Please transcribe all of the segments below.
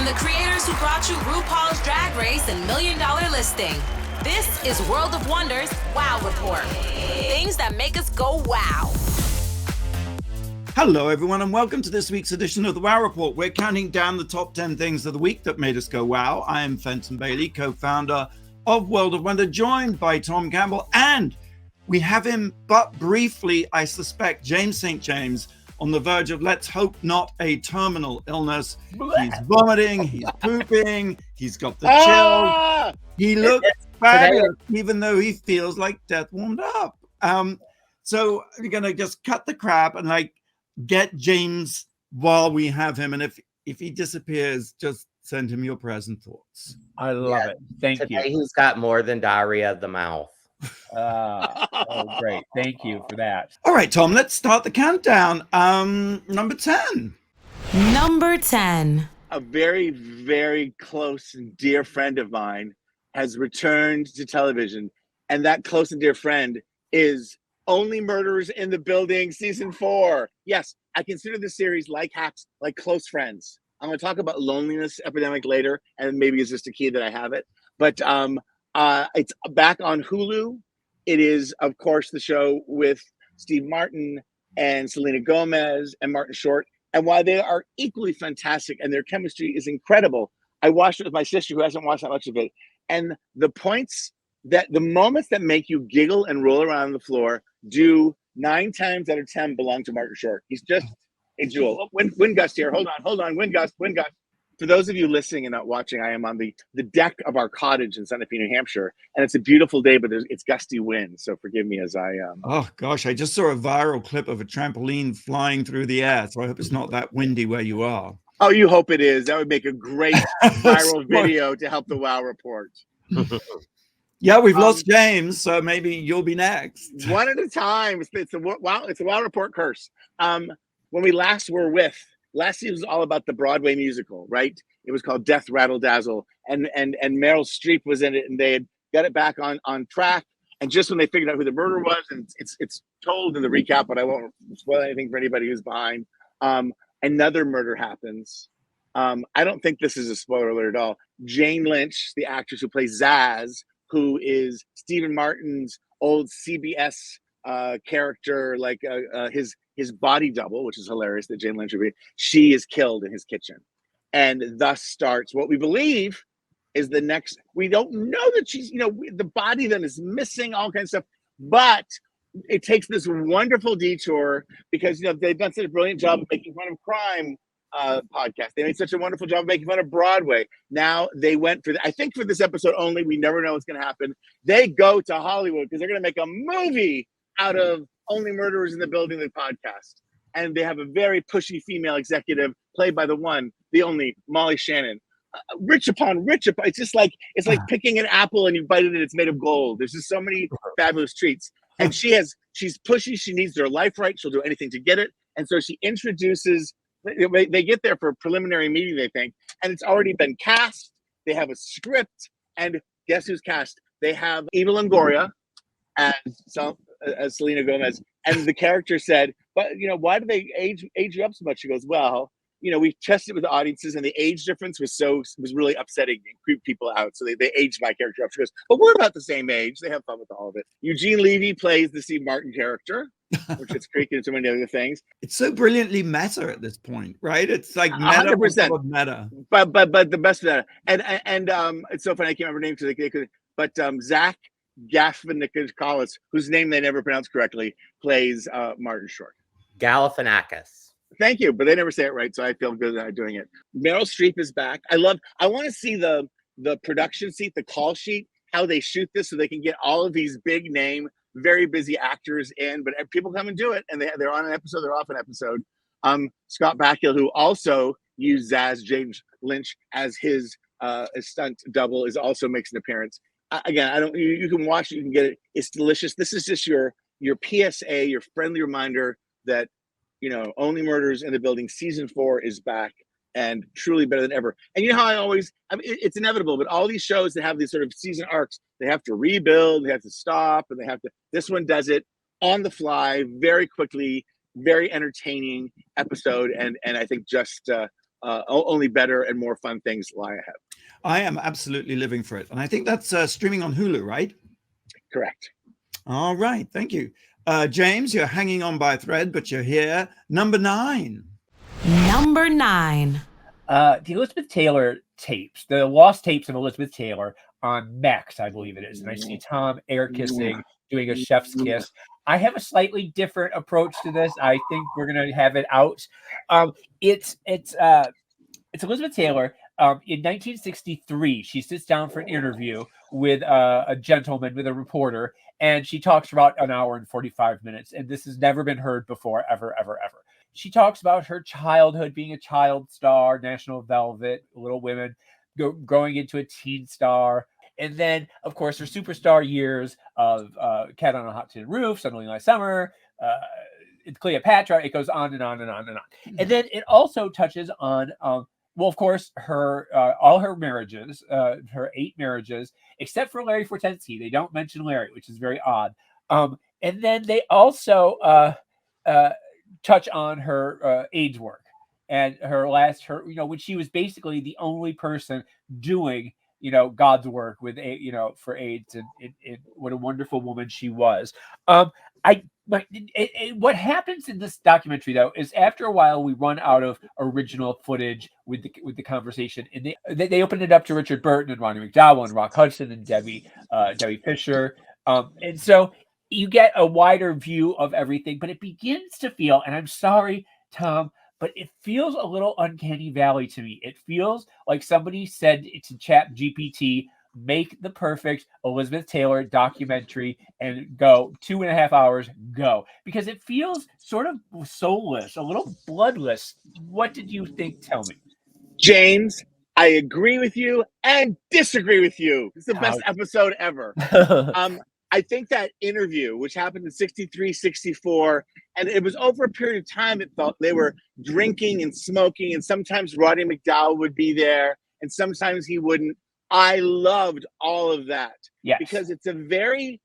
From the creators who brought you RuPaul's Drag Race and $1 Million Listing, this is World of Wonder's Wow Report. Things that make us go wow. Hello, everyone, and welcome to this week's edition of the Wow Report. We're counting down the top 10 things of the week that made us go wow. I am Fenton Bailey, co-founder of World of Wonder, joined by Tom Campbell, and we have him, but briefly, I suspect, James St. James, on the verge of, let's hope not, a terminal illness. He's vomiting, he's pooping, he's got the chills. He looks fabulous, even though he feels like death warmed up. So we're going to just cut the crap and get James while we have him. And if he disappears, just send him your present thoughts. I love it. Thank you. He's got more than diarrhea of the mouth. Oh, great. Thank you for that. All right, Tom, let's start the countdown. Number 10. Number 10. A very, very close and dear friend of mine has returned to television. And that close and dear friend is Only Murderers in the Building Season 4. Yes, I consider this series like Hacks, like close friends. I'm going to talk about Loneliness Epidemic later, and maybe it's just a key that I have it. But it's back on Hulu. It is, of course, the show with Steve Martin and Selena Gomez and Martin Short. And while they are equally fantastic and their chemistry is incredible, I watched it with my sister who hasn't watched that much of it. And the moments that make you giggle and roll around on the floor do 9 times out of 10 belong to Martin Short. He's just a jewel. Oh, wind gust here. Hold on. Wind gust. For those of you listening and not watching, I am on the deck of our cottage in Santa Fe, New Hampshire, and it's a beautiful day, but it's gusty wind. So forgive me as I. Oh gosh, I just saw a viral clip of a trampoline flying through the air. So I hope it's not that windy where you are. Oh, you hope it is. That would make a great viral video to help the Wow Report. Yeah, we've lost James, so maybe you'll be next. One at a time. It's a Wow Report curse. When we last were last season was all about the Broadway musical, right? It was called Death Rattle Dazzle, and Meryl Streep was in it, and they had got it back on track. And just when they figured out who the murderer was, and it's told in the recap, but I won't spoil anything for anybody who's behind. Another murder happens. I don't think this is a spoiler alert at all. Jane Lynch, the actress who plays Zaz, who is Stephen Martin's old CBS character, his body double, which is hilarious that Jane Lynch would be, she is killed in his kitchen. And thus starts what we believe is the next. We don't know that she's, the body then is missing, all kinds of stuff. But it takes this wonderful detour because, they've done such a brilliant job of making fun of crime podcast. They made such a wonderful job of making fun of Broadway. Now they went for, I think for this episode only, we never know what's going to happen. They go to Hollywood because they're going to make a movie out of Only Murderers in the Building, the podcast. And they have a very pushy female executive played by the one, the only Molly Shannon. Rich upon rich. It's just it's like picking an apple and you bite it and it's made of gold. There's just so many fabulous treats. And she's pushy. She needs her life right. She'll do anything to get it. And so she introduces, they get there for a preliminary meeting, they think, and it's already been cast. They have a script, and guess who's cast? They have Eva Longoria as Selena Gomez, and the character said, "But why do they age you up so much?" She goes, "Well, we tested with the audiences, and the age difference was really upsetting and creeped people out. So they aged my character up." She goes, "But we're about the same age." They have fun with all of it. Eugene Levy plays the Steve Martin character, which is creaking into so many other things. It's so brilliantly meta at this point, right? It's like meta, 100% meta. But the best meta, and it's so funny. I can't remember names because they could. But Zach Galifianakis, whose name they never pronounce correctly, plays Martin Short. Galifianakis. Thank you, but they never say it right, so I feel good at doing it. Meryl Streep is back. I want to see the production sheet, the call sheet, how they shoot this so they can get all of these big name, very busy actors in, but people come and do it, and they're on an episode, they're off an episode. Scott Bakula, who also used Zaz James Lynch as his stunt double, also makes an appearance. Again, you can watch it, you can get it. It's delicious. This is just your PSA, your friendly reminder that Only Murders in the Building Season 4 is back and truly better than ever. And you know how it's inevitable, but all these shows that have these sort of season arcs, they have to rebuild, they have to stop, and this one does it on the fly, very quickly, very entertaining episode. And I think just only better and more fun things lie ahead. I am absolutely living for it. And I think that's streaming on Hulu, right? Correct. All right. Thank you. James, you're hanging on by a thread, but you're here. Number 9. Number 9. The Elizabeth Taylor tapes, the lost tapes of Elizabeth Taylor on Max, I believe it is. And I see Tom air kissing, doing a chef's kiss. I have a slightly different approach to this. I think we're gonna have it out. It's Elizabeth Taylor. In 1963, she sits down for an interview with a gentleman, with a reporter, and she talks for about an hour and 45 minutes. And this has never been heard before, ever, ever, ever. She talks about her childhood, being a child star, National Velvet, Little Women, growing into a teen star. And then, of course, her superstar years of Cat on a Hot Tin Roof, Suddenly Last Summer, Cleopatra. It goes on and on and on and on. And then it also touches on, well, of course, her all her marriages, her 8 marriages, except for Larry Fortensky. They don't mention Larry, which is very odd. And then they also touch on her AIDS work and when she was basically the only person doing, God's work with, for AIDS, and what a wonderful woman she was. What happens in this documentary, though, is after a while we run out of original footage with the conversation, and they open it up to Richard Burton and Ronnie McDowell and Rock Hudson and Debbie Fisher, and so you get a wider view of everything. But it begins to feel, and I'm sorry, Tom, but it feels a little uncanny valley to me. It feels like somebody said to Chat GPT, make the perfect Elizabeth Taylor documentary and go 2.5 hours, go. Because it feels sort of soulless, a little bloodless. What did you think? Tell me. James, I agree with you and disagree with you. It's the best episode ever. I think that interview, which happened in 63, 64, and it was over a period of time, it felt they were drinking and smoking, and sometimes Roddy McDowell would be there, and sometimes he wouldn't. I loved all of that. Yes. Because it's a very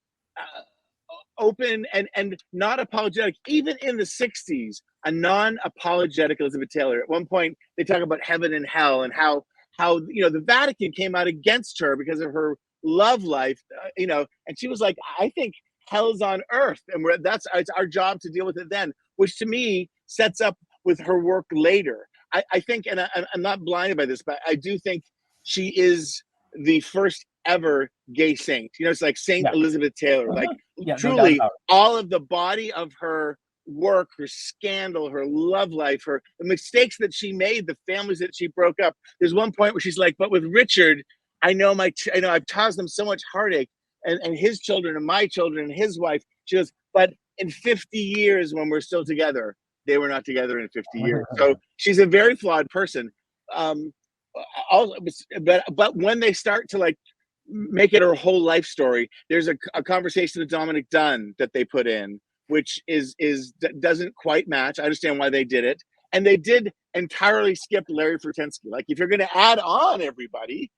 open and not apologetic. Even in the 60s, a non-apologetic Elizabeth Taylor. At one point, they talk about heaven and hell and how the Vatican came out against her because of her love life, and she was like, I think hell's on earth, and it's our job to deal with it then, which to me sets up with her work later. I think, and I'm not blinded by this, but I do think she is the first ever gay saint. It's like Saint Elizabeth Taylor, like truly all of the body of her work, her scandal, her love life, the mistakes that she made, the families that she broke up. There's one point where she's like, but with Richard, I know I've caused them so much heartache, and his children and my children and his wife. She goes, but in 50 years when we're still together, they were not together in 50 years. So she's a very flawed person. But when they start to like make it her whole life story, there's a conversation with Dominic Dunn that they put in, which doesn't quite match. I understand why they did it. And they did entirely skip Larry Fortensky. Like, if you're going to add on everybody,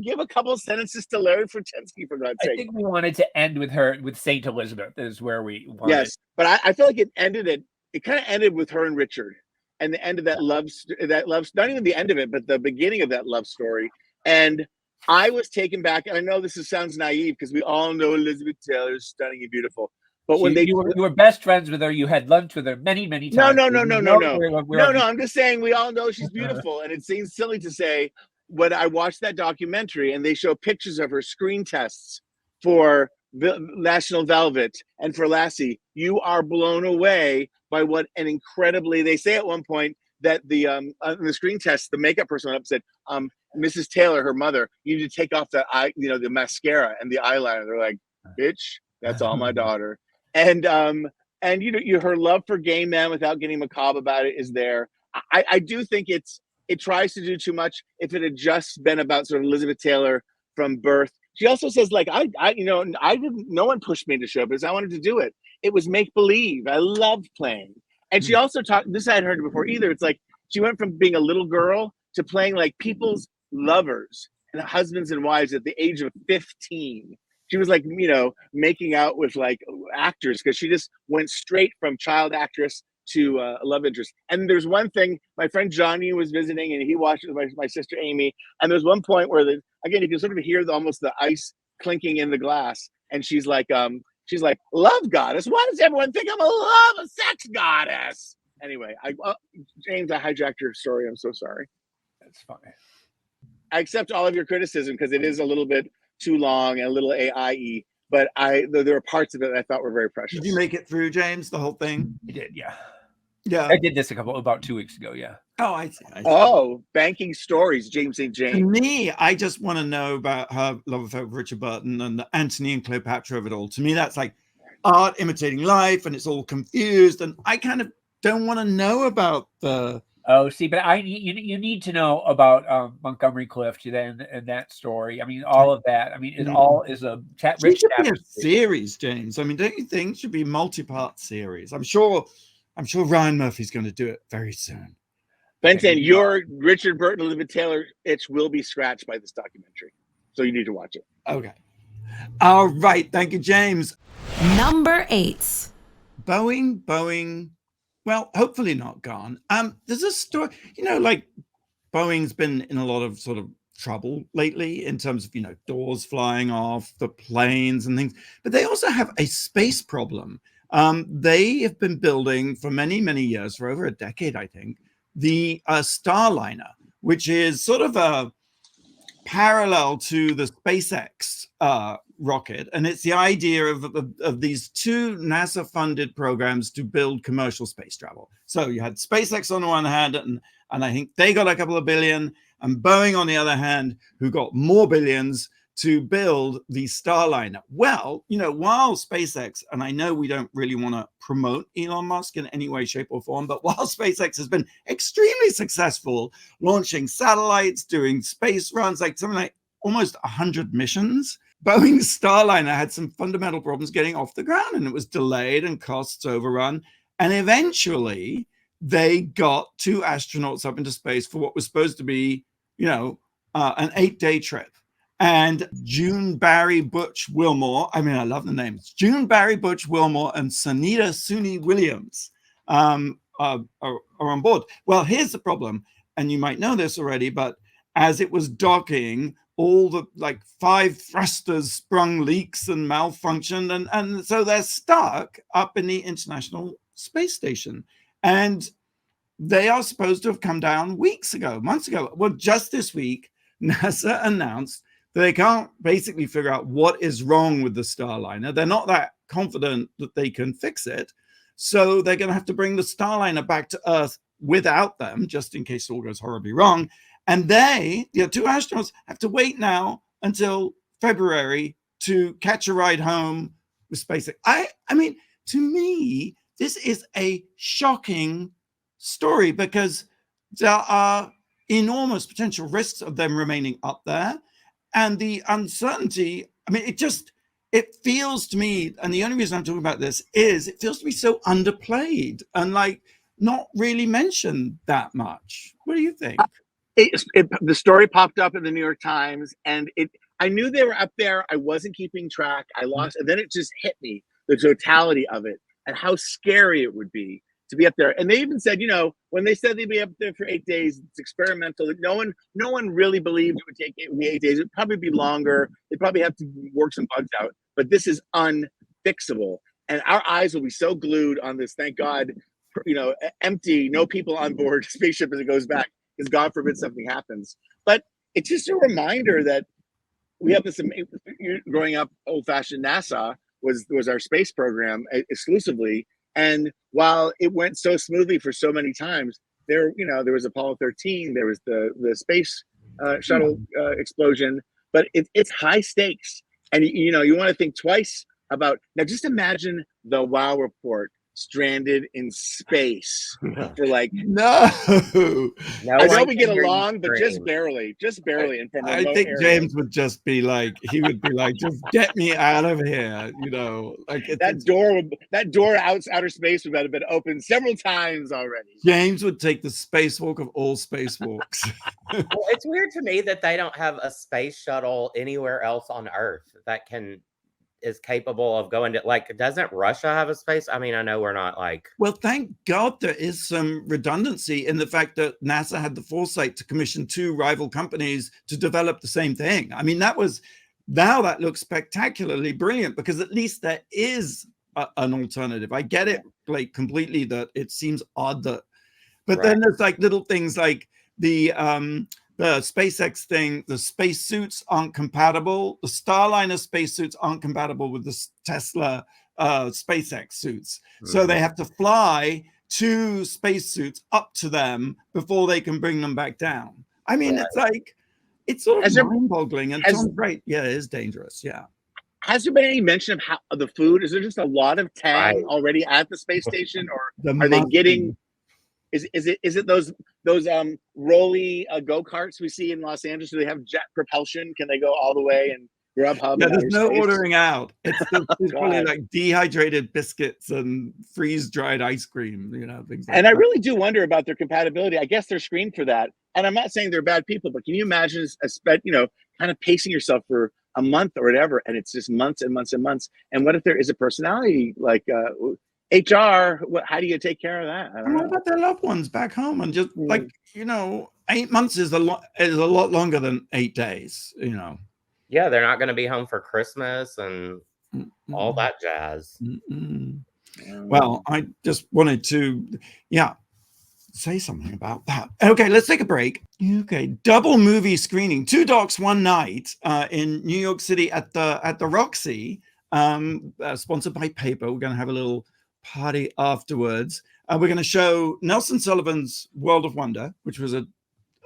give a couple of sentences to Larry Fortensky, for God's sake. I think we wanted to end with her, with Saint Elizabeth is where we wanted. Yes, but I feel like it kind of ended with her and Richard, and the end of that love, not even the end of it, but the beginning of that love story. And I was taken back, and I know sounds naive because we all know Elizabeth Taylor is stunning and beautiful. But when you were best friends with her, you had lunch with her many times. No. I'm just saying we all know she's beautiful, and it seems silly to say. When I watched that documentary and they show pictures of her screen tests for National Velvet and for Lassie, you are blown away by what an incredibly, they say at one point that the screen test, the makeup person went up and said, Mrs. Taylor, her mother, you need to take off the the mascara and the eyeliner. They're like, bitch, that's all my daughter. And her love for gay men without getting macabre about it is there. I do think it tries to do too much. If it had just been about sort of Elizabeth Taylor from birth. She also says, like, no one pushed me to show business. I wanted to do it. It was make believe. I loved playing. And she also talked, this I hadn't heard before either. It's like she went from being a little girl to playing like people's lovers and husbands and wives at the age of 15. She was like, making out with like actors, because she just went straight from child actress a love interest. And there's one thing, my friend Johnny was visiting, and he watched it with my sister Amy. And there's one point where again, you can sort of hear almost the ice clinking in the glass, and she's like, love goddess. Why does everyone think I'm a sex goddess? Anyway, James, I hijacked your story. I'm so sorry. That's fine. I accept all of your criticism because it is a little bit too long and a little AI-y, but there are parts of it that I thought were very precious. Did you make it through, James, the whole thing? I did, yeah. Yeah. I did this about 2 weeks ago, yeah. Oh, I see. Oh, banking stories, James St. To James. me, I just want to know about her love affair with Richard Burton and the Antony and Cleopatra of it all. To me, that's like art imitating life, and it's all confused. And I kind of don't want to know about the... Oh, see, but you need to know about Montgomery Clift and that story. I mean, all of that. I mean, it all is a rich series, James. I mean, don't you think it should be a multi-part series? I'm sure Ryan Murphy's going to do it very soon. Benson, your Richard Burton, Elizabeth Taylor itch will be scratched by this documentary, so you need to watch it. Okay. All right. Thank you, James. Number 8. Boeing. Well, hopefully not gone. There's a story, like Boeing's been in a lot of sort of trouble lately in terms of, doors flying off, the planes and things, but they also have a space problem. They have been building for many, many years, for over a decade, I think, the Starliner, which is sort of a parallel to the SpaceX rocket, and it's the idea of these two NASA-funded programs to build commercial space travel. So you had SpaceX on the one hand, and I think they got a couple of billion, and Boeing on the other hand, who got more billions to build the Starliner. Well, while SpaceX, and I know we don't really want to promote Elon Musk in any way, shape, or form, but while SpaceX has been extremely successful launching satellites, doing space runs, like something like almost 100 missions, Boeing's Starliner had some fundamental problems getting off the ground, and it was delayed and costs overrun. And eventually they got 2 astronauts up into space for what was supposed to be, an 8-day trip. And June Barry Butch Wilmore, I mean, I love the names, June Barry Butch Wilmore and Sunita Suni Williams are on board. Well, here's the problem, and you might know this already, but as it was docking, all the 5 thrusters sprung leaks and malfunctioned, and so they're stuck up in the International Space Station. And they are supposed to have come down months ago. Well, just this week, NASA announced that they can't basically figure out what is wrong with the Starliner. They're not that confident that they can fix it. So they're going to have to bring the Starliner back to Earth without them, just in case it all goes horribly wrong. And the 2 astronauts have to wait now until February to catch a ride home with SpaceX. I mean, to me, this is a shocking story because there are enormous potential risks of them remaining up there. And the uncertainty, I mean, it feels to me, and the only reason I'm talking about this is it feels to me so underplayed and not really mentioned that much. What do you think? The story popped up in the New York Times, and I knew they were up there. I wasn't keeping track. I lost, and then it just hit me, the totality of it and how scary it would be to be up there. And they even said, when they said they'd be up there for 8 days, it's experimental. No one really believed it would take 8 days. It'd probably be longer. They'd probably have to work some bugs out. But this is unfixable. And our eyes will be so glued on this, thank God, empty, no people on board spaceship as it goes back, because God forbid something happens. But it's just a reminder that we have this, growing up, old-fashioned NASA was our space program exclusively. And while it went so smoothly for so many times, there was Apollo 13, there was the space shuttle explosion, but it's high stakes. And, you want to think twice about, now just imagine the Wow Report stranded in space for no. I know we get along, but just barely. And from I think area. James would just be just get me out of here. That door outer space would have been open several times already. James would take the spacewalk of all spacewalks. Well, it's weird to me that they don't have a space shuttle anywhere else on Earth that can is capable of going to, like, doesn't Russia have a space? I mean, I know we're not like. Well, thank God there is some redundancy in the fact that NASA had the foresight to commission 2 rival companies to develop the same thing. I mean, now that looks spectacularly brilliant, because at least there is an alternative. I get it, like, completely, that it seems odd that, but then there's like little things like the SpaceX thing, the spacesuits aren't compatible. The Starliner spacesuits aren't compatible with the Tesla SpaceX suits. So they have to fly 2 spacesuits up to them before they can bring them back down. I mean, it's like, it's sort of mind-boggling. And Tom's right. Yeah, it is dangerous. Yeah. Has there been any mention of how the food? Is there just a lot of tang already at the space station, or are they getting? Is it those rolly go-karts we see in Los Angeles? Do they have jet propulsion? Can they go all the way and Grubhub? Yeah, there's no ordering out. It's probably like dehydrated biscuits and freeze-dried ice cream, things like that. And I really do wonder about their compatibility. I guess they're screened for that. And I'm not saying they're bad people, but can you imagine kind of pacing yourself for a month or whatever, and it's just months and months and months. And what if there is a personality like HR? How do you take care of that? I don't know. What about their loved ones back home? And just 8 months is a lot longer than 8 days. Yeah, they're not going to be home for Christmas and all that jazz. Well, I just wanted to, say something about that. Okay, let's take a break. Okay, double movie screening, 2 docs, 1 night in New York City at the Roxy, sponsored by Paper. We're going to have a little party afterwards. We're going to show Nelson Sullivan's World of Wonder, which was one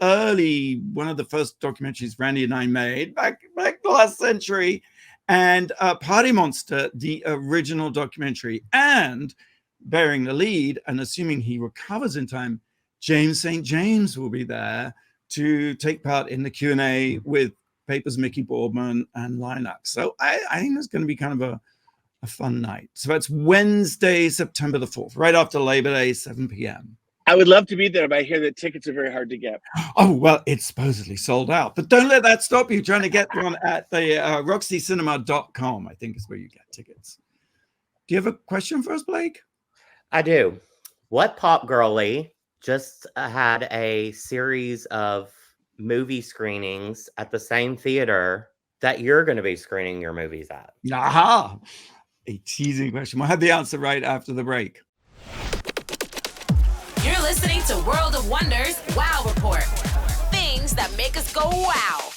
of the first documentaries Randy and I made back the last century, and Party Monster, the original documentary, and bearing the lead, and assuming he recovers in time, James St. James will be there to take part in the Q&A with Paper's Mickey Boardman and Lilac. So I think that's going to be kind of a fun night. So that's Wednesday, September the 4th, right after Labor Day, 7 p.m. I would love to be there, but I hear that tickets are very hard to get. Oh, well, it's supposedly sold out. But don't let that stop you trying to get one at the roxycinema.com, I think is where you get tickets. Do you have a question for us, Blake? I do. What pop girly just had a series of movie screenings at the same theater that you're going to be screening your movies at? Aha! A teasing question. We'll have the answer right after the break. You're listening to World of Wonders Wow Report. Things that make us go wow.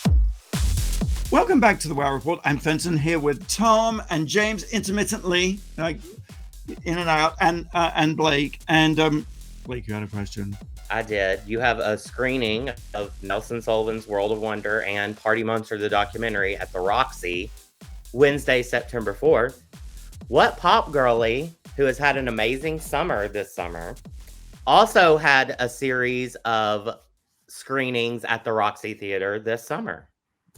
Welcome back to the Wow Report. I'm Fenton here with Tom and James intermittently, like in and out, and Blake. And Blake, you had a question. I did. You have a screening of Nelson Sullivan's World of Wonder and Party Monster, the documentary, at the Roxy, Wednesday, September 4th. What pop girly, who has had an amazing summer this summer, also had a series of screenings at the Roxy Theater this summer,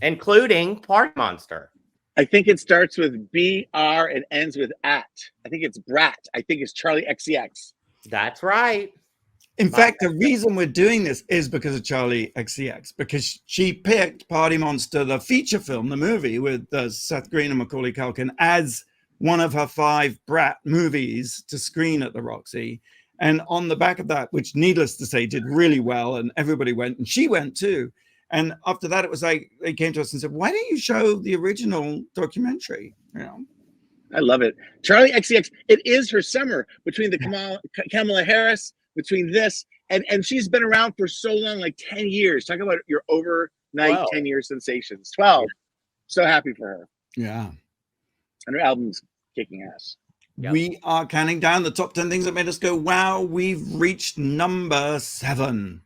including Party Monster? I think it starts with BR and ends with at. I think it's Brat. I think it's Charlie XCX. That's right. In fact, the reason we're doing this is because of Charlie XCX, because she picked Party Monster, the feature film, the movie with Seth Green and Macaulay Culkin, as one of her 5 Brat movies to screen at the Roxy. And on the back of that, which needless to say did really well, and everybody went, and she went too. And after that, it was like they came to us and said, "Why don't you show the original documentary?" I love it. Charlie XCX. It is her summer between the Kamala Harris, between this, and she's been around for so long, like 10 years. Talk about your overnight 10-year sensations. 12. So happy for her. Yeah. And her album's kicking ass. Yep. We are counting down the top 10 things that made us go wow. We've reached number 7.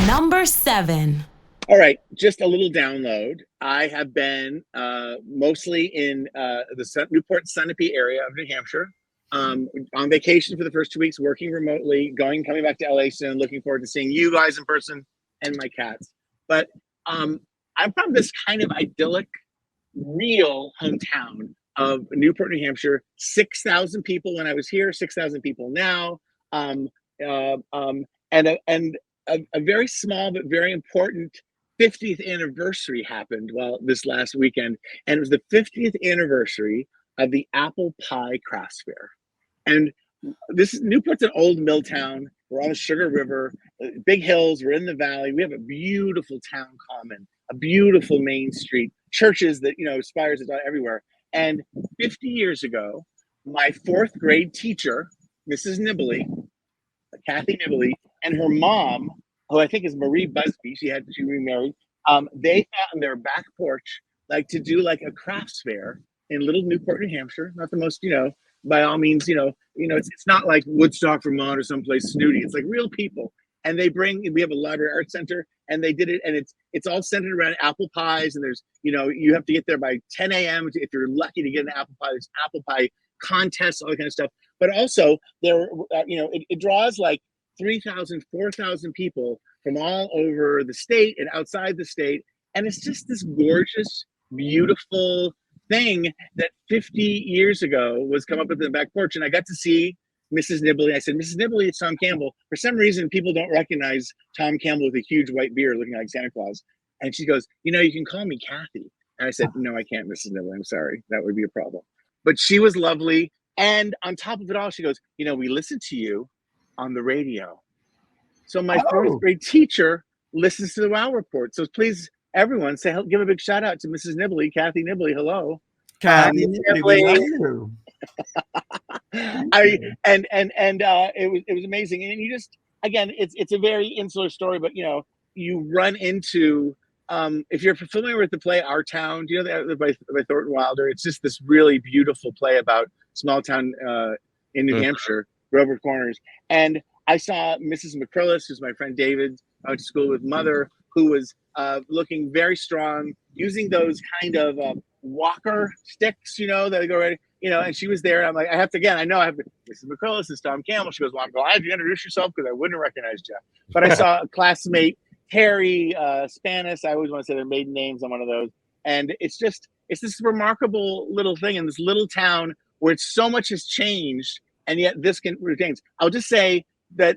Number 7. All right, just a little download. I have been mostly in the Newport Sunapee area of New Hampshire, on vacation for the first 2 weeks, working remotely, coming back to LA soon, looking forward to seeing you guys in person and my cats. But I'm from this kind of idyllic, real hometown of Newport, New Hampshire. 6,000 people when I was here, 6,000 people now, and a very small but very important 50th anniversary happened this last weekend, and it was the 50th anniversary of the apple pie crafts fair. And Newport's an old mill town. We're on the Sugar River, big hills. We're in the valley. We have a beautiful town common, a beautiful main street, churches that, spires everywhere. And 50 years ago, my 4th grade teacher, Mrs. Nibley, Kathy Nibley, and her mom, who I think is Marie Busby, she remarried, they thought on their back porch, to do a crafts fair in Little Newport, New Hampshire. Not the most, by all means, it's not like Woodstock, Vermont, or someplace snooty. It's real people. And we have a library art center, and they did it, and it's all centered around apple pies. And there's, you have to get there by 10 a.m. if you're lucky to get an apple pie. There's apple pie contests, all that kind of stuff. But also there, it draws 3,000, 4,000 people from all over the state and outside the state. And it's just this gorgeous, beautiful thing that 50 years ago was come up with the back porch. And I got to see Mrs. Nibley. I said, Mrs. Nibley, it's Tom Campbell. For some reason, people don't recognize Tom Campbell with a huge white beard looking like Santa Claus. And she goes, you can call me Kathy. And I said, no, I can't, Mrs. Nibley. I'm sorry. That would be a problem. But she was lovely. And on top of it all, she goes, we listen to you on the radio. So my 4th grade teacher listens to the WOW Report. So please, everyone, give a big shout out to Mrs. Nibley, Kathy Nibley. Hello. Kathy Nibley. It was amazing. And you just, again, it's a very insular story, but you run into, if you're familiar with the play Our Town, do you know that by Thornton Wilder? It's just this really beautiful play about small town in New Hampshire, Grover Corners. And I saw Mrs. McCrillis, who's my friend David, I went to school with, mother, who was looking very strong, using those kind of walker sticks, that they go right, and she was there. And I'm like, Mrs. McCrillis is Tom Campbell. She goes, well, I'm glad you introduced yourself because I wouldn't have recognized you. But I saw a classmate, Terry Spanis. I always want to say their maiden names on one of those. And it's this remarkable little thing in this little town where so much has changed, and yet this retains. I'll just say that,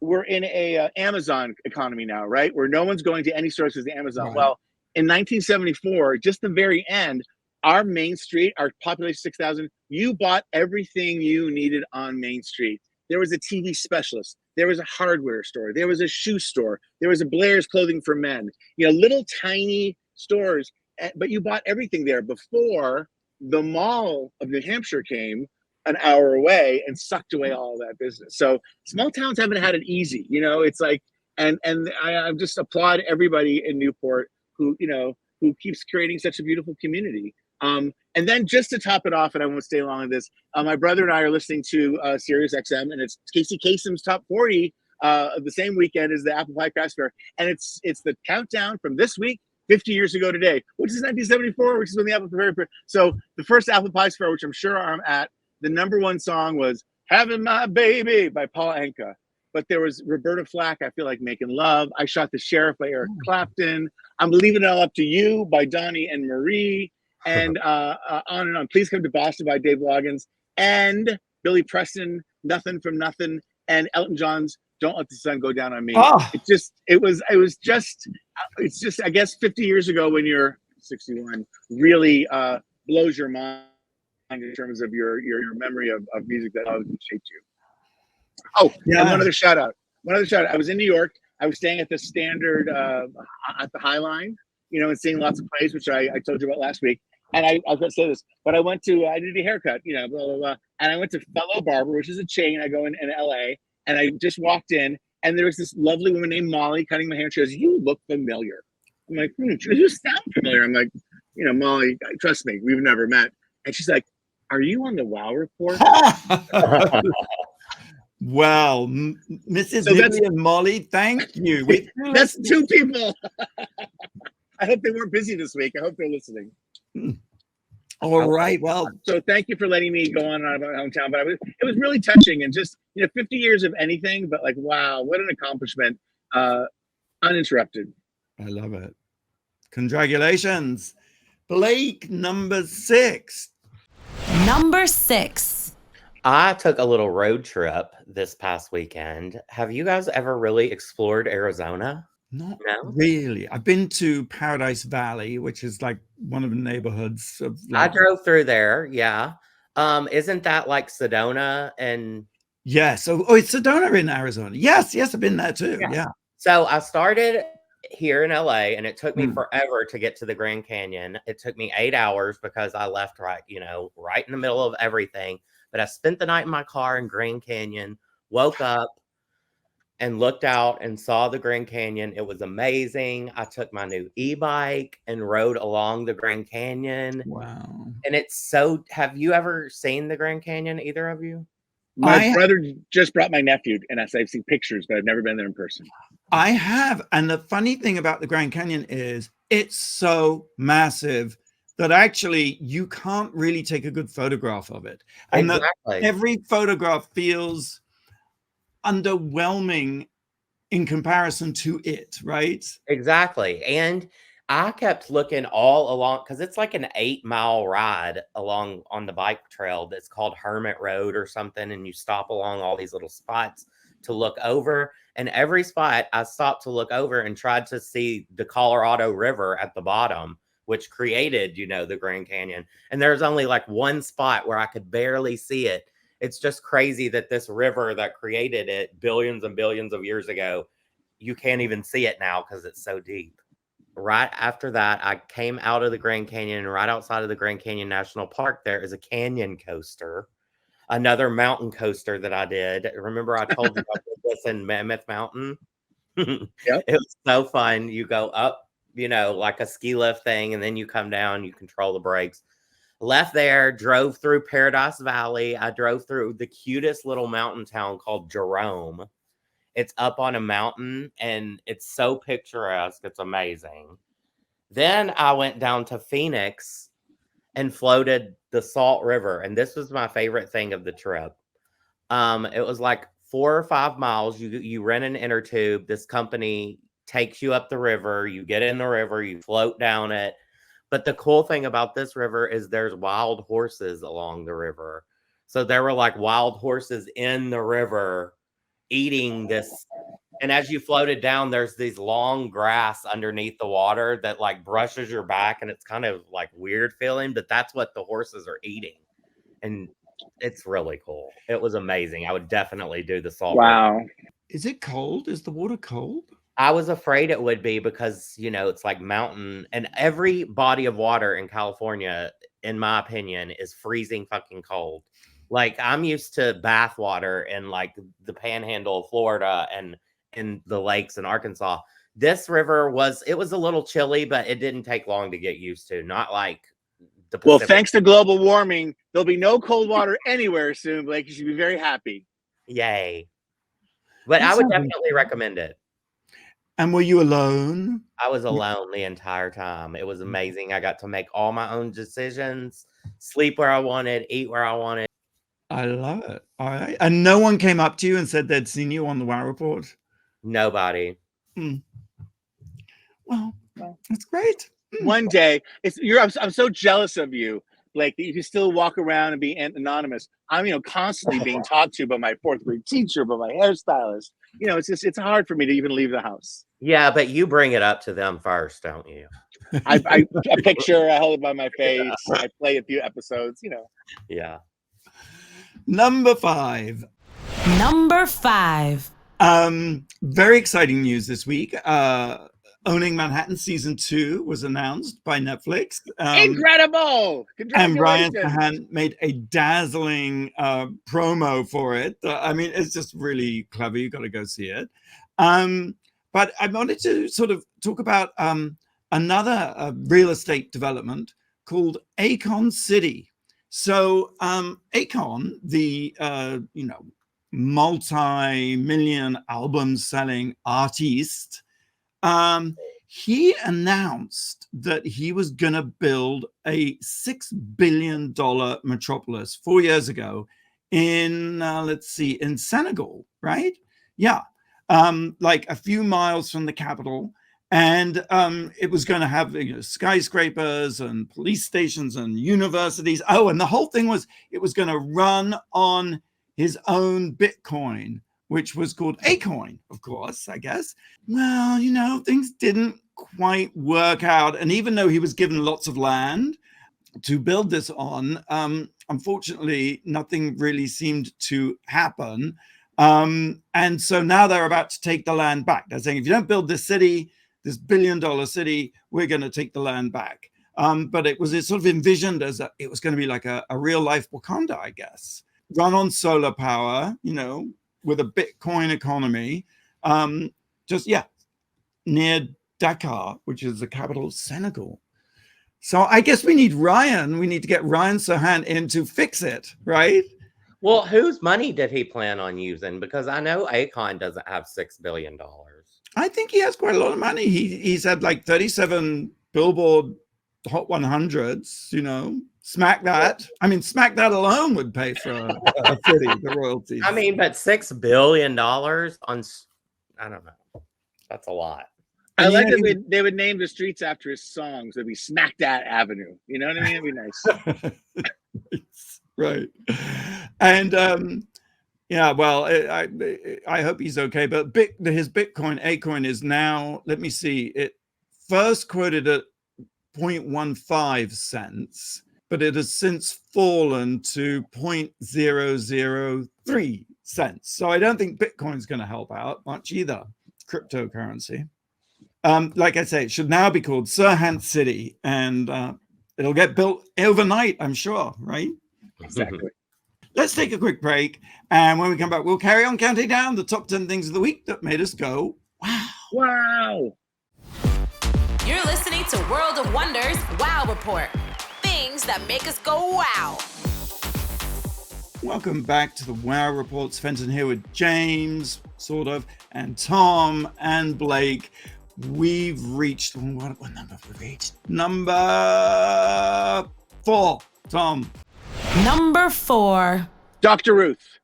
we're in a Amazon economy now, right? Where no one's going to any stores because the Amazon. Right. Well, in 1974, just the very end, our main street, our population 6,000, you bought everything you needed on Main Street. There was a TV specialist. There was a hardware store. There was a shoe store. There was a Blair's Clothing for Men. Little tiny stores, but you bought everything there before the Mall of New Hampshire came an hour away and sucked away all of that business. So small towns haven't had it easy. It's and I just applaud everybody in Newport who keeps creating such a beautiful community. And then just to top it off, and I won't stay long on this, my brother and I are listening to Sirius XM, and it's Casey Kasem's Top 40 the same weekend as the Apple Pie Crafts Fair. And it's the countdown from this week, 50 years ago today, which is 1974, which is when the Apple Pie Fair. So the first Apple Pie Fair, which I'm sure I'm at, the number one song was Having My Baby by Paul Anka. But there was Roberta Flack, I Feel Like Making Love. I Shot the Sheriff by Eric Clapton. I'm Leaving It All Up to You by Donnie and Marie. And on and on. Please Come to Boston by Dave Loggins. And Billy Preston, Nothing from Nothing. And Elton John's Don't Let the Sun Go Down on Me. Oh. It's just, I guess 50 years ago when you're 61, really blows your mind in terms of your memory of music that always shaped you. Oh, yeah. And one other shout out. I was in New York. I was staying at the Standard at the High Line, and seeing lots of plays, which I told you about last week. And I was going to say this, but I did a haircut, blah, blah, blah. And I went to Fellow Barber, which is a chain. I go in LA, and I just walked in, and there was this lovely woman named Molly cutting my hair. And she goes, "You look familiar." I'm like, you sound familiar. I'm like, Molly, trust me, we've never met. And she's like, "Are you on the WOW Report?" Well, Mrs. Nibley and Molly, thank you. That's 2 people. I hope they weren't busy this week. I hope they're listening. All right. Well, so thank you for letting me go on about my hometown. But it was really touching, and just 50 years of anything, but wow, what an accomplishment, uninterrupted. I love it. Congratulations, Blake. Number 6. Number 6. I took a little road trip this past weekend. Have you guys ever really explored Arizona? Not No, really. I've been to Paradise Valley, which is like one of the neighborhoods of I like. drove through there. Yeah. Isn't that like Sedona? And Yes. Oh, it's Sedona in Arizona. Yes, yes, I've been there too. yeah. Yeah. So I started here in LA, and it took me Mm. forever to get to the Grand Canyon. It took me 8 hours because I left right in the middle of everything. But I spent the night in my car in Grand Canyon, woke up and looked out and saw the Grand Canyon. It was amazing. I took my new e-bike and rode along the Grand Canyon. Wow. And it's so, have you ever seen the Grand Canyon, either of you? My brother just brought my nephew, and I've seen pictures, but I've never been there in person. I have. And the funny thing about the Grand Canyon is it's so massive that actually you can't really take a good photograph of it. And that Exactly. every photograph feels underwhelming in comparison to it, right? Exactly. And I kept looking all along because it's like an 8-mile ride along on the bike trail that's called Hermit Road or something. And you stop along all these little spots to look over. And every spot I stopped to look over and tried to see the Colorado River at the bottom, which created, the Grand Canyon. And there's only like one spot where I could barely see it. It's just crazy that this river that created it billions and billions of years ago, you can't even see it now because it's so deep. Right after that, I came out of the Grand Canyon, and right outside of the Grand Canyon National Park, there is a canyon coaster, another mountain coaster that I did. Remember I told you I did this in Mammoth Mountain? Yep. It was so fun. You go up, like a ski lift thing, and then you come down, you control the brakes. Left there, drove through Paradise Valley. I drove through the cutest little mountain town called Jerome. It's up on a mountain, and it's so picturesque. It's amazing. Then I went down to Phoenix and floated the Salt River, and this was my favorite thing of the trip. It was like 4 or 5 miles. You rent an inner tube. This company takes you up the river. You get in the river. You float down it. But the cool thing about this river is there's wild horses along the river. So there were like wild horses in the river eating this. And as you floated down, there's these long grass underneath the water that like brushes your back, and it's kind of like weird feeling, but that's what the horses are eating. And it's really cool. It was amazing. I would definitely do the Salt River. Wow. Is it cold? Is the water cold? I was afraid it would be because, it's like mountain, and every body of water in California, in my opinion, is freezing fucking cold. Like, I'm used to bath water in like the panhandle of Florida and in the lakes in Arkansas. This river was a little chilly, but it didn't take long to get used to. Not like the Pacific. Well, thanks to global warming, there'll be no cold water anywhere soon, Blake. You should be very happy. Yay. But I would definitely recommend it. And were you alone? I was alone the entire time. It was amazing. I got to make all my own decisions, sleep where I wanted, eat where I wanted. I love it. All right. And no one came up to you and said they'd seen you on the Wow Report? Nobody. Well, that's great. One day, I'm so jealous of you, Blake, that you can still walk around and be anonymous. I'm, constantly being talked to by my 4th grade teacher, by my hairstylist. It's hard for me to even leave the house. Yeah, but you bring it up to them first, don't you? I a picture, I hold it by my face, I play a few episodes, Yeah. Number 5. Very exciting news this week. Owning Manhattan season 2 was announced by Netflix. Incredible! And Ryan Mahan made a dazzling promo for it. It's just really clever. You got to go see it. But I wanted to sort of talk about another real estate development called Akon City. So Akon, the multi-million album selling artist, he announced that he was going to build a $6 billion metropolis 4 years ago in, in Senegal, right? Yeah. Like a few miles from the capital. And it was going to have skyscrapers and police stations and universities. Oh, and the whole thing was, it was going to run on his own Bitcoin, which was called Akon, of course, I guess. Well, you know, things didn't quite work out. And even though he was given lots of land to build this on, unfortunately, nothing really seemed to happen. And so now they're about to take the land back. They're saying, if you don't build this city, this billion-dollar city, we're going to take the land back. But it's sort of envisioned as it was going to be like a real-life Wakanda, I guess, run on solar power, you know, with a Bitcoin economy, near Dakar, which is the capital of Senegal. So I guess we need to get Ryan Serhant in to fix it, right? Well, whose money did he plan on using? Because I know Akon doesn't have $6 billion. I think he has quite a lot of money. He's had like 37 Billboard Hot 100s, you know. Smack that. I mean, Smack That alone would pay for a city, the royalties. I mean, but $6 billion on, I don't know. That's a lot. I like that they would name the streets after his songs. It'd be Smack That Avenue. You know what I mean? It'd be nice. Right. And yeah, well, I hope he's okay. But his Bitcoin, Akon, is now, let me see, it first quoted at 0.15 cents, but it has since fallen to 0.003 cents. So I don't think Bitcoin's going to help out much either, cryptocurrency. Like I say, it should now be called Serhant City, and it'll get built overnight, I'm sure, right? Exactly. Let's take a quick break, and when we come back, we'll carry on counting down the top 10 things of the week that made us go, wow. Wow. You're listening to World of Wonders Wow Report. Things that make us go wow. Welcome back to the Wow Reports. Fenton here with James, sort of, and Tom and Blake. We've reached, what number have we reached? Number 4, Tom. Number 4. Dr. Ruth.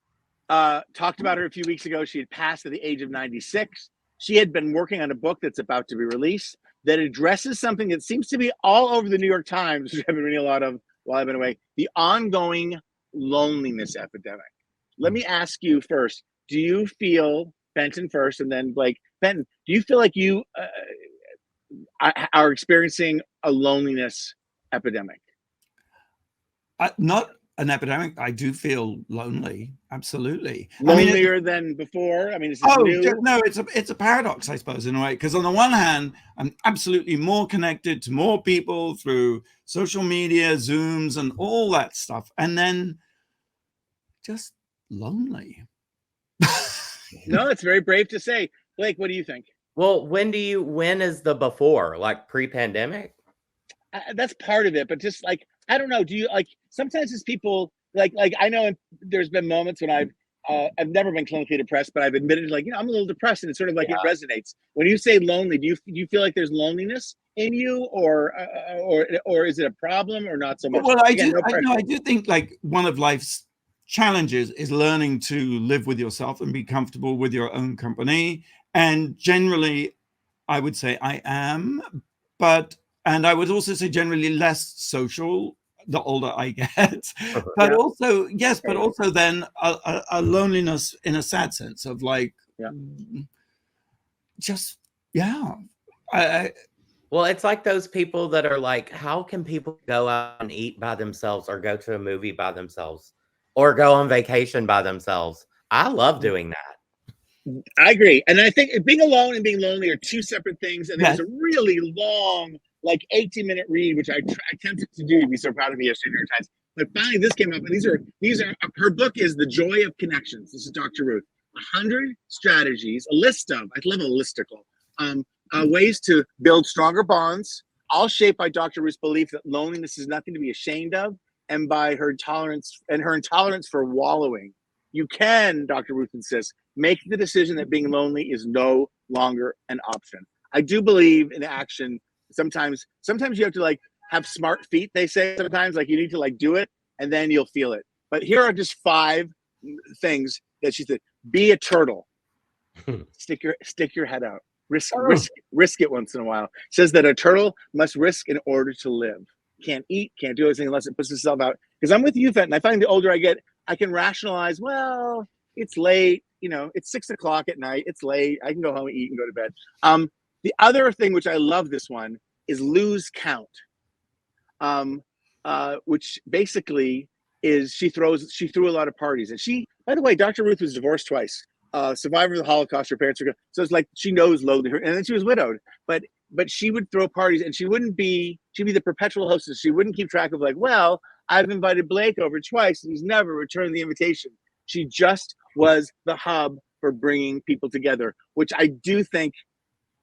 Talked about her a few weeks ago. She had passed at the age of 96. She had been working on a book that's about to be released that addresses something that seems to be all over the New York Times, which I've been reading a lot of while I've been away, the ongoing loneliness epidemic. Let me ask you first, do you feel, Fenton first, and then Blake, Fenton, do you feel like you are experiencing a loneliness epidemic? Not an epidemic. I do feel lonely. Absolutely. Lonelier than before? I mean, is this new? No, it's a paradox, I suppose, in a way. Because on the one hand, I'm absolutely more connected to more people through social media, Zooms, and all that stuff. And then just lonely. No, it's very brave to say. Blake, what do you think? Well, when is the before? Like pre-pandemic? That's part of it, but just like, I don't know. Do you like, sometimes it's people like I know there's been moments when I've never been clinically depressed, but I've admitted like, you know, I'm a little depressed, and it's sort of like it resonates. When you say lonely, do you feel like there's loneliness in you, or is it a problem, or not so much? Well, I do think like one of life's challenges is learning to live with yourself and be comfortable with your own company. And generally, I would say I am, and I would also say generally less social the older I get. But also, yes, but also then a loneliness in a sad sense of like, Well, it's like those people that are like, how can people go out and eat by themselves, or go to a movie by themselves, or go on vacation by themselves? I love doing that. I agree. And I think being alone and being lonely are two separate things. And there's a really long, like 18-minute read, which I attempted to do. You'd be so proud of me yesterday, New York Times. But finally this came up, and these are her book is The Joy of Connections. This is Dr. Ruth. 100 strategies, a list of, I love a listicle, ways to build stronger bonds, all shaped by Dr. Ruth's belief that loneliness is nothing to be ashamed of, and by her intolerance for wallowing. You can, Dr. Ruth insists, make the decision that being lonely is no longer an option. I do believe in action. Sometimes you have to like have smart feet, they say. Sometimes like you need to like do it, and then you'll feel it. But here are just 5 things that she said. Be a turtle. Stick your head out. Risk it once in a while. Says that a turtle must risk in order to live. Can't eat, can't do anything unless it puts itself out. Because I'm with you, Fenton. I find the older I get, I can rationalize, well, it's late, it's 6 o'clock at night. It's late. I can go home and eat and go to bed. The other thing, which I love this one, is lose count. Which basically is she threw a lot of parties. And she, by the way, Dr. Ruth was divorced twice. Survivor of the Holocaust, her parents were good. So it's like she knows loneliness, and then she was widowed. But she would throw parties, and she'd be the perpetual hostess. She wouldn't keep track of like, well, I've invited Blake over twice, and he's never returned the invitation. She just was the hub for bringing people together, which I do think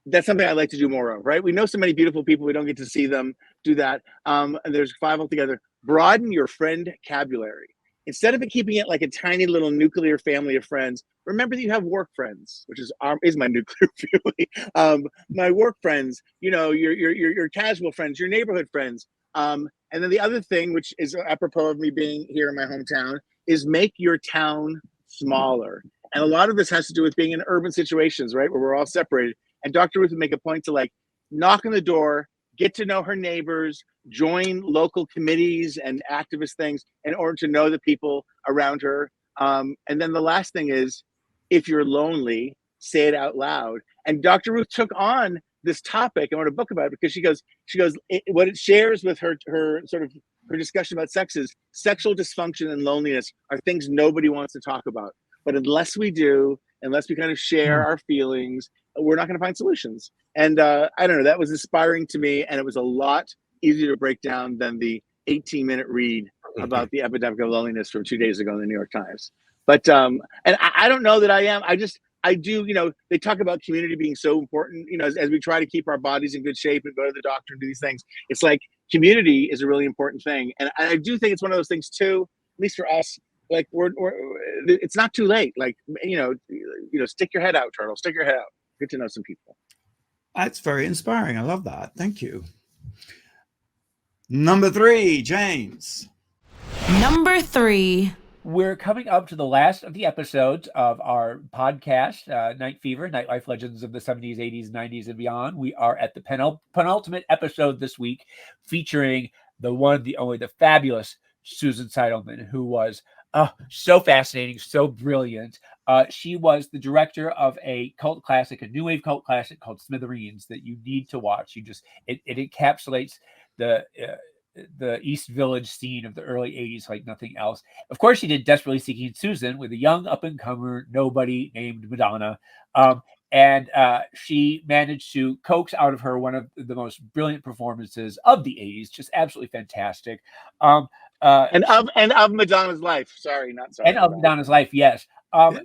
that's something I'd like to do more of, right? We know so many beautiful people, we don't get to see them do that. And there's 5 altogether. Broaden your friend vocabulary. Instead of keeping it like a tiny little nuclear family of friends, remember that you have work friends, which is my nuclear family. My work friends, your casual friends, your neighborhood friends. And then the other thing, which is apropos of me being here in my hometown, is make your town smaller. And a lot of this has to do with being in urban situations, right, where we're all separated. And Dr. Ruth would make a point to like knock on the door, get to know her neighbors, join local committees and activist things in order to know the people around her. And then the last thing is, if you're lonely, say it out loud. And Dr. Ruth took on this topic and wrote a book about it because she goes, what it shares with her sort of her discussion about sex is sexual dysfunction and loneliness are things nobody wants to talk about. But unless we kind of share our feelings, we're not going to find solutions. And I don't know, that was inspiring to me. And it was a lot easier to break down than the 18-minute read about the epidemic of loneliness from 2 days ago in the New York Times. But, and I don't know that I am. I do, they talk about community being so important, as we try to keep our bodies in good shape and go to the doctor and do these things. It's like community is a really important thing. And I do think it's one of those things too, at least for us, like it's not too late. Like, stick your head out, Turtle, stick your head out. Get to know some people. That's very inspiring. I love that. Thank you. Number 3, James. Number 3. We're coming up to the last of the episodes of our podcast, Night Fever, Nightlife Legends of the 70s, 80s, 90s, and beyond. We are at the penultimate episode this week, featuring the one, the only, the fabulous Susan Seidelman, who was so fascinating, so brilliant. She was the director of a cult classic, a new wave cult classic called Smithereens that you need to watch. It encapsulates the East Village scene of the early 80s like nothing else. Of course, she did Desperately Seeking Susan with a young up-and-comer nobody named Madonna. And she managed to coax out of her one of the most brilliant performances of the 80s, just absolutely fantastic. And of Madonna's life. Sorry. And of Madonna's life, yes.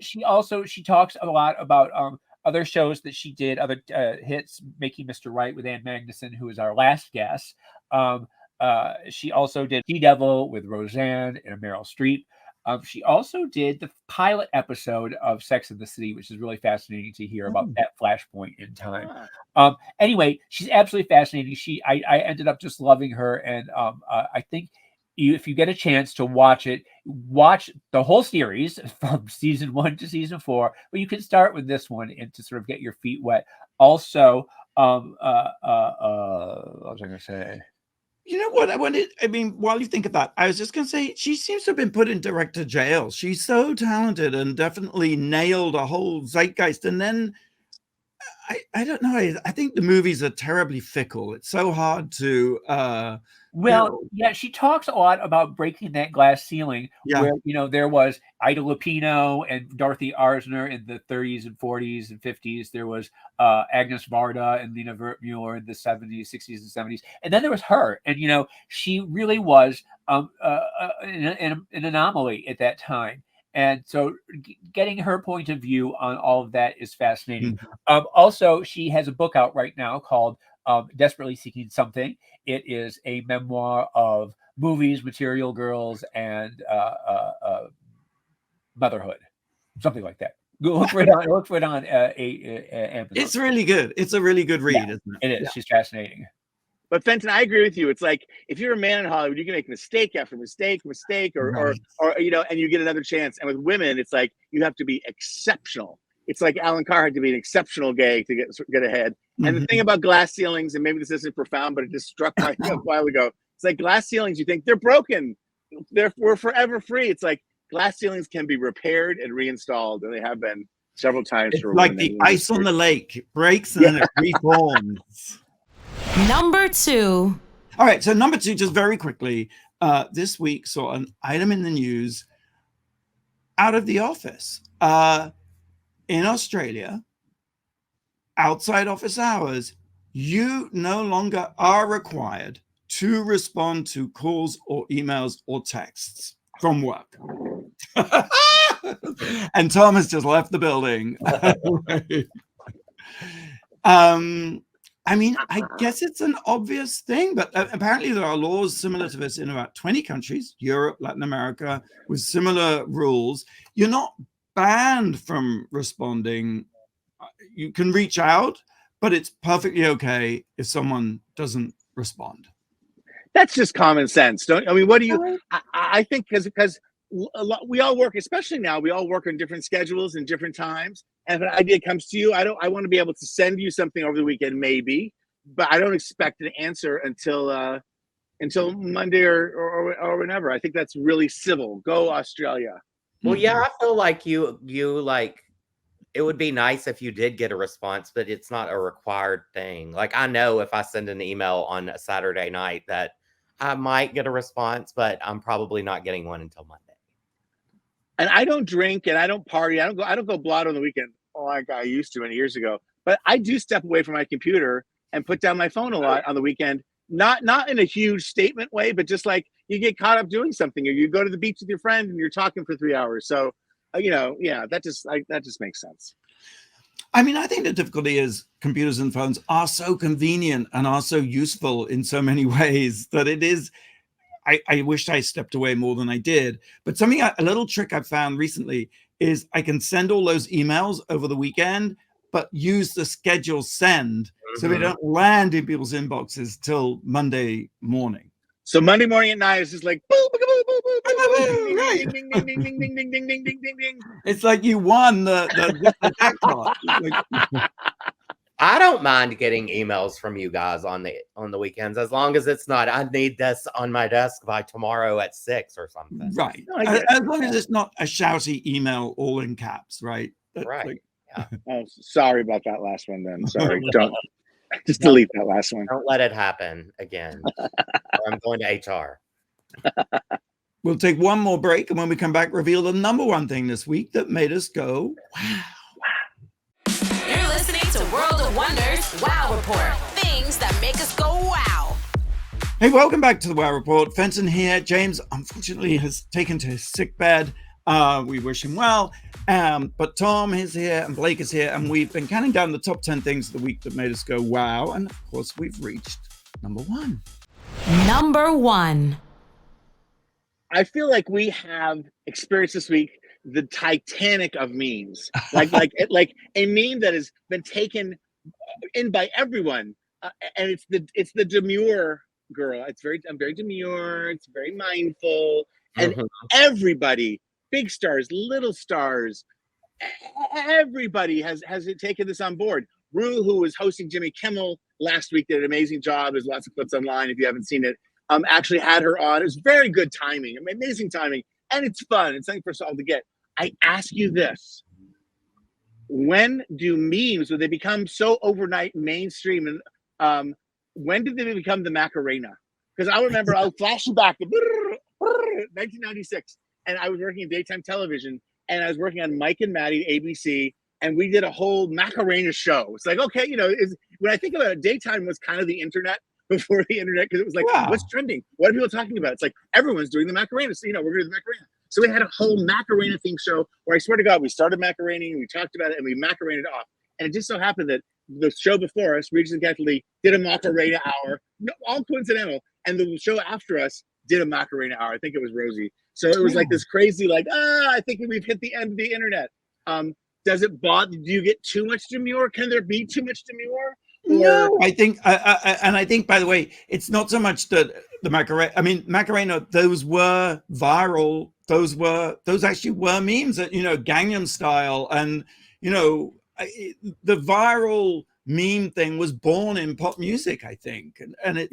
She talks a lot about other shows that she did, other hits, Making Mr. Right with Ann Magnuson, who is our last guest. She also did She Devil with Roseanne and Meryl Streep. She also did the pilot episode of Sex and the City, which is really fascinating to hear about that flashpoint in time. Anyway, she's absolutely fascinating. I ended up just loving her, and I think if you get a chance to watch the whole series from season 1 to season 4, but you can start with this one and to sort of get your feet wet. Also, what was I going to say? You know what? While you think of that, I was just going to say, she seems to have been put in director jail. She's so talented and definitely nailed a whole zeitgeist. And then, I don't know, I think the movies are terribly fickle. It's so hard to... yeah, she talks a lot about breaking that glass ceiling where, there was Ida Lupino and Dorothy Arzner in the 30s and 40s and 50s. There was Agnes Varda and Lena Wertmuller in the 70s, 60s, and 70s. And then there was her. And, she really was an anomaly at that time. And so getting her point of view on all of that is fascinating. Also, she has a book out right now called Desperately Seeking Something. It is a memoir of movies, Material Girls, and motherhood, something like that. Look for it on Amazon. It's really good. It's a really good read, isn't it? It is. Yeah. She's fascinating. But Fenton, I agree with you. It's like if you're a man in Hollywood, you can make mistake after mistake, or and you get another chance. And with women, it's like you have to be exceptional. It's like Alan Carr had to be an exceptional gay to get ahead. And the thing about glass ceilings, and maybe this isn't profound, but it just struck me a while ago. It's like glass ceilings. You think they're broken. We're forever free. It's like glass ceilings can be repaired and reinstalled, and they have been several times. It's for like women. the ice on the lake. It breaks and then it reforms. Number 2. All right, so number 2, just very quickly, this week saw an item in the news out of the office. In Australia, outside office hours, you no longer are required to respond to calls or emails or texts from work. And Tom has just left the building. I mean, I guess it's an obvious thing, but apparently there are laws similar to this in about 20 countries, Europe, Latin America, with similar rules. You're not banned from responding. You can reach out, but it's perfectly okay if someone doesn't respond. That's just common sense. Don't I mean, what do you, I think because we all work, especially now, we all work on different schedules and different times. And if an idea comes to you, I want to be able to send you something over the weekend, maybe, but I don't expect an answer until Monday or whenever. I think that's really civil. Go Australia. Well, yeah, I feel like you like, it would be nice if you did get a response, but it's not a required thing. Like, I know if I send an email on a Saturday night that I might get a response, but I'm probably not getting one until Monday. And I don't drink and I don't party. I don't go blot on the weekend like I used to many years ago. But I do step away from my computer and put down my phone a lot on the weekend. Not in a huge statement way, but just like you get caught up doing something, or you go to the beach with your friend and you're talking for 3 hours. So, that just makes sense. I mean, I think the difficulty is computers and phones are so convenient and are so useful in so many ways that it is. I wished I stepped away more than I did. But a little trick I found recently is I can send all those emails over the weekend, but use the schedule send so they don't land in people's inboxes till Monday morning. So Monday morning at 9 is just like boom, boom, boom, boom, boom, boom, Right. ding, ding, ding, ding, ding, ding, ding, ding, ding, ding, ding, ding. It's like you won the jackpot. I don't mind getting emails from you guys on the weekends, as long as it's not, I need this on my desk by tomorrow at 6 or something. Right. As long as it's not a shouty email all in caps, right? Right. Yeah. Oh, sorry about that last one then. Sorry. Don't just delete that last one. Don't let it happen again. Or I'm going to HR. We'll take one more break, and when we come back, reveal the number one thing this week that made us go, wow. You're listening to World of Wonders Wow Report. Things that make us go wow. Hey, welcome back to the Wow Report. Fenton here. James, unfortunately, has taken to his sick bed. We wish him well. But Tom is here and Blake is here, and we've been counting down the top 10 things of the week that made us go wow. And of course, we've reached number 1. Number 1. I feel like we have experienced this week the Titanic of memes, like a meme that has been taken in by everyone, and it's the Demure girl. I'm very demure. It's very mindful, and everybody, big stars, little stars, everybody has taken this on board. Ruth, who was hosting Jimmy Kimmel last week, did an amazing job. There's lots of clips online if you haven't seen it. Actually had her on. It was very good timing, amazing timing, and it's fun. It's something for us all to get. I ask you this: when do memes, when they become so overnight mainstream, and when did they become the Macarena? Because I remember, I'll flash you back to 1996, and I was working in daytime television, and I was working on Mike and Maddie at ABC, and we did a whole Macarena show. It's like, okay, when I think about it, daytime was kind of the internet before the internet, because it was like, what's trending? What are people talking about? It's like everyone's doing the Macarena, so we're going to do the Macarena. So we had a whole Macarena theme show where I swear to God, we started Macarena and we talked about it and we Macarenaed off. And it just so happened that the show before us, Regis and Kathleen, did a Macarena hour, all coincidental. And the show after us did a Macarena hour. I think it was Rosie. So it was like this crazy, I think we've hit the end of the internet. Does it bother? Do you get too much demure? Can there be too much demure? No, I think, and I think, by the way, it's not so much the Macarena. I mean, Macarena, those were viral. Those actually were memes that, Gangnam Style, and, the viral meme thing was born in pop music, I think. And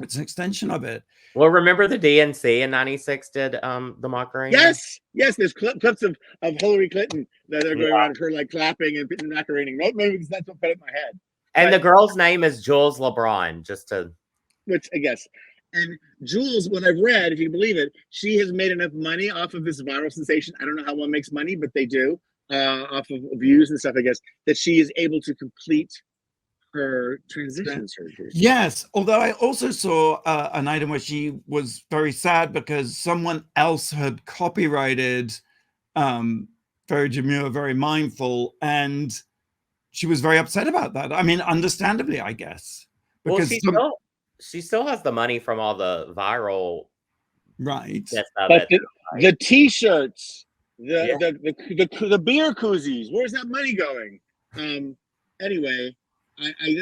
It's an extension of it. Well, remember the DNC in '96 did the Macarena? Yes. There's clips of Hillary Clinton that are going around of her like clapping and Macarena. Maybe that's what put it in my head. And the girl's name is Jools Lebron, which I guess. And Jools, what I've read, if you can believe it, she has made enough money off of this viral sensation. I don't know how one makes money, but they do off of views and stuff, I guess, that she is able to complete her transition surgery. Yes, although I also saw an item where she was very sad because someone else had copyrighted very demure, very mindful, and she was very upset about that. I mean, understandably, I guess. Because she still has the money from all the viral, right? But the T-shirts, the beer koozies, where's that money going? Anyway, I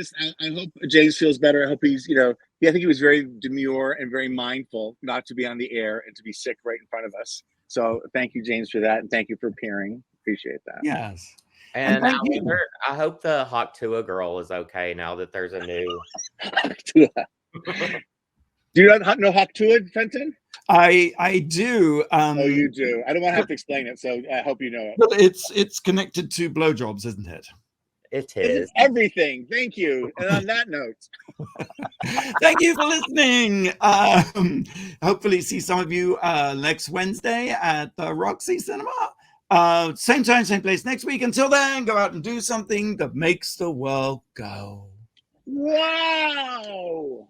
hope James feels better. I hope he's, I think he was very demure and very mindful not to be on the air and to be sick right in front of us. So thank you, James, for that, and thank you for appearing. Appreciate that. Yes. And I hope the Hawk Tua girl is okay now that there's a new. Do you know Hawk Tua, Fenton? I do. Oh, you do. I don't want to have to explain it, so I hope you know it. But it's connected to blowjobs, isn't it? It is. It's everything. Thank you. And on that note, thank you for listening. Hopefully, see some of you next Wednesday at the Roxy Cinema. Same time, same place next week. Until then, go out and do something that makes the world go. Wow.